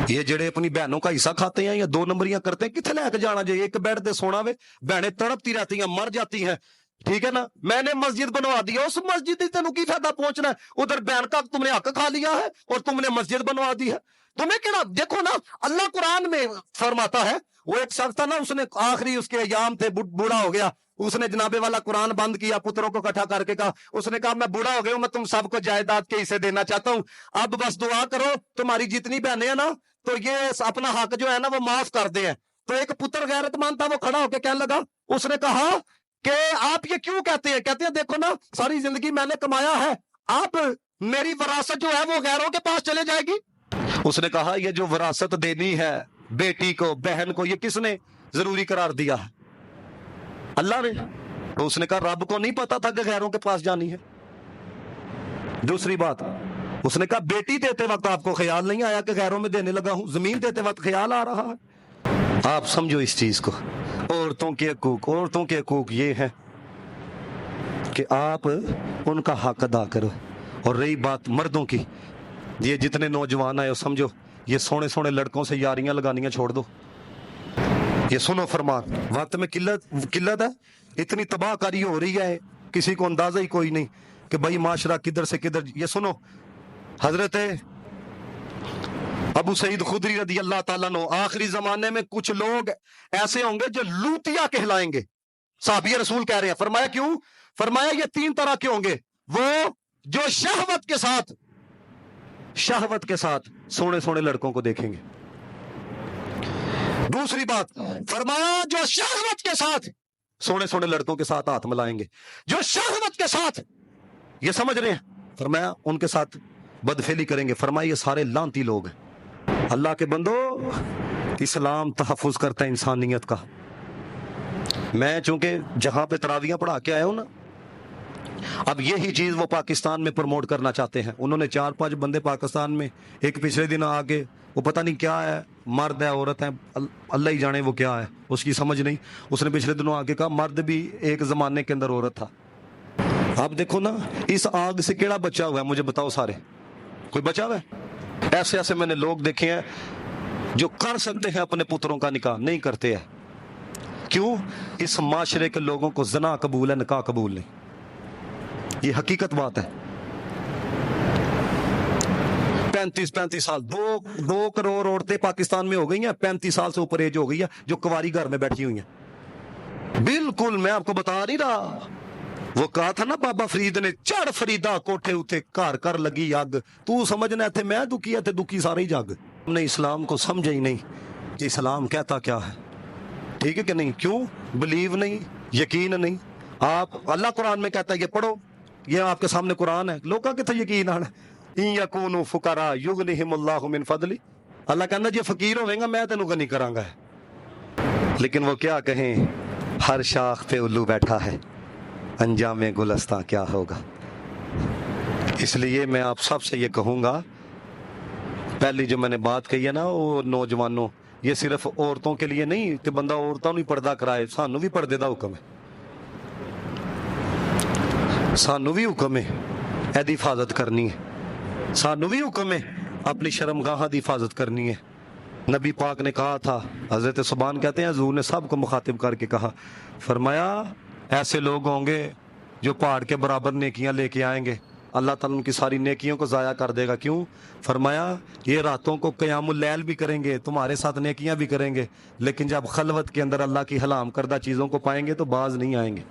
ये जेड़े अपनी बहनों का हिस्सा खाते हैं या दो नंबरियां करते हैं, किथे लेके जाना जे? एक बेड पे सोना वे, बहनें तड़पती रहती हैं, मर जाती हैं, ठीक है ना? मैंने मस्जिद बनवा दी, उस मस्जिद से तेनू की फायदा पहुंचना है? उधर बहन का तुमने हक खा लिया है और तुमने मस्जिद बनवा दी है। तुम्हें क्या? देखो ना, अल्लाह कुरान में फरमाता है, वो एक शख्स था ना, उसने आखिरी उसके अयाम थे, बूढ़ा हो गया, उसने जनाबे वाला कुरान बंद किया, पुत्रों को इकट्ठा करके कहा, उसने कहा मैं बूढ़ा हो गया हूं, मैं तुम सबको जायदाद के हिस्से देना चाहता हूं, अब बस दुआ करो तुम्हारी जितनी बहनें हैं ना, तो ये अपना हक जो है ना वो माफ कर दे। तो एक पुत्र गैरतमंद था, वो खड़ा होकर कहने लगा, उसने कहा कि आप ये क्यों कहते हैं? कहते हैं देखो ना, सारी जिंदगी मैंने कमाया है, अब मेरी विरासत जो है वो गैरों के पास चले जाएगी। उसने कहा ये जो विरासत देनी है बेटी को, बहन को, ये किसने जरूरी करार दिया है? अल्लाह ने। तो उसने कहा रब को नहीं पता था कि गैरों के पास जानी है। दूसरी बात, उसने कहा बेटी देते वक्त आपको ख्याल नहीं आया कि गैरों में देने लगा हूं? जमीन देते वक्त ख्याल आ रहा है? आप समझो इस चीज को। औरतों के हकूक ये है कि आप उनका हक अदा करो। और रही बात मर्दों की, ये जितने नौजवान आए समझो, ये सोने सोने लड़कों से यारियां लगानियां छोड़ दो। ये सुनो फरमान, वक्त में किल्लत है, इतनी तबाहकारी हो रही है, किसी को अंदाजा ही कोई नहीं कि भाई माशरा किधर से किधर। ये सुनो, हजरत अबू सईद खुदरी रदी अल्लाह ताला नो, आखिरी जमाने में कुछ लोग ऐसे होंगे जो लूतिया कहलाएंगे। साहबी रसूल कह रहे हैं, फरमाया क्यों? फरमाया ये तीन तरह के होंगे, वो जो शहवत के साथ सोने सोने लड़कों को देखेंगे। दूसरी बात फरमाया, जो शहवत के साथ सोने सोने लड़कों के साथ हाथ मिलाएंगे, जो शहवत के साथ, ये समझ रहे हैं, फरमाया उनके साथ बदफेली करेंगे। फरमाया ये सारे लांती लोग हैं। अल्लाह के बंदो, इस्लाम तहफ़्फ़ुज़ करता है इंसानियत का। मैं चूंकि जहां पे तरावियां पढ़ा के आया हूं ना, अब यही चीज वो पाकिस्तान में प्रमोट करना चाहते हैं। उन्होंने 4-5 बंदे पाकिस्तान में, एक पिछले दिन आके, वो पता नहीं क्या है, मर्द है औरत है, अल्लाह ही जाने वो क्या है, उसकी समझ नहीं, उसने पिछले दिनों आके कहा मर्द भी एक जमाने के अंदर औरत था। आप देखो ना, इस आग से केड़ा बचा हुआ है? मुझे बताओ, सारे कोई बचा हुआ है? ऐसे ऐसे मैंने लोग देखे हैं जो कर सकते हैं अपने पुत्रों का निकाह, नहीं करते हैं। क्यों? इस माशरे के लोगों को ज़ना कबूल है, निकाह कबूल नहीं। ये हकीकत बात है। 35 साल, 2 करोड़ औरतें पाकिस्तान में हो गई हैं, 35 साल से ऊपर एज हो गई है, जो कुंवारी घर में बैठी हुई हैं। बिल्कुल, मैं आपको बता नहीं रहा, वो कहा था ना बाबा फरीद ने, चढ़ फरीदा कोठे उते, घर कर लगी अग, तू समझना थे मैं दुखी है, थे दुखी सारे ही जग। हमने इस्लाम को समझा ही नहीं कि इस्लाम कहता क्या है, ठीक है कि नहीं? क्यों? बिलीव नहीं, यकीन नहीं। आप, अल्लाह कुरान में कहता है, ये पढ़ो, ये आपके सामने कुरान है, लोग कितने यकीन आना, इन यकूनु फुकरा युगनिहिमुल्लाहु मिन फदली। अल्लाह कहना जे फकीर होवेगा मैं तेनू गनी करांगा। लेकिन वो क्या कहें, हर शाख पे उल्लू बैठा है, अंजामे गुलस्तां क्या होगा। इसलिए मैं आप सबसे ये कहूँगा, पहली जो मैंने बात कही है ना, वो नौजवानों, ये सिर्फ औरतों के लिए नहीं कि बंदा औरतों नहीं पर्दा कराए, सानू भी पर्दे दा हुक्म है, सानू भी हुक्म है एदी हिफाजत करनी है, सानू भी हुक्म है अपनी शर्मगाह की हिफाजत करनी है। नबी पाक ने कहा था, हजरत सुबान कहते हैं, हजूर ने सबको मुखातिब करके कहा, फरमाया ऐसे लोग होंगे जो पहाड़ के बराबर नेकियां लेके आएंगे, अल्लाह ताला उनकी सारी नेकियों को ज़ाया कर देगा। क्यों? फरमाया ये रातों को क़यामुल लैल भी करेंगे, तुम्हारे साथ नेकियां भी करेंगे, लेकिन जब खलवत के अंदर अल्लाह की हलाम करदा चीज़ों को पाएंगे तो बाज नहीं आएंगे।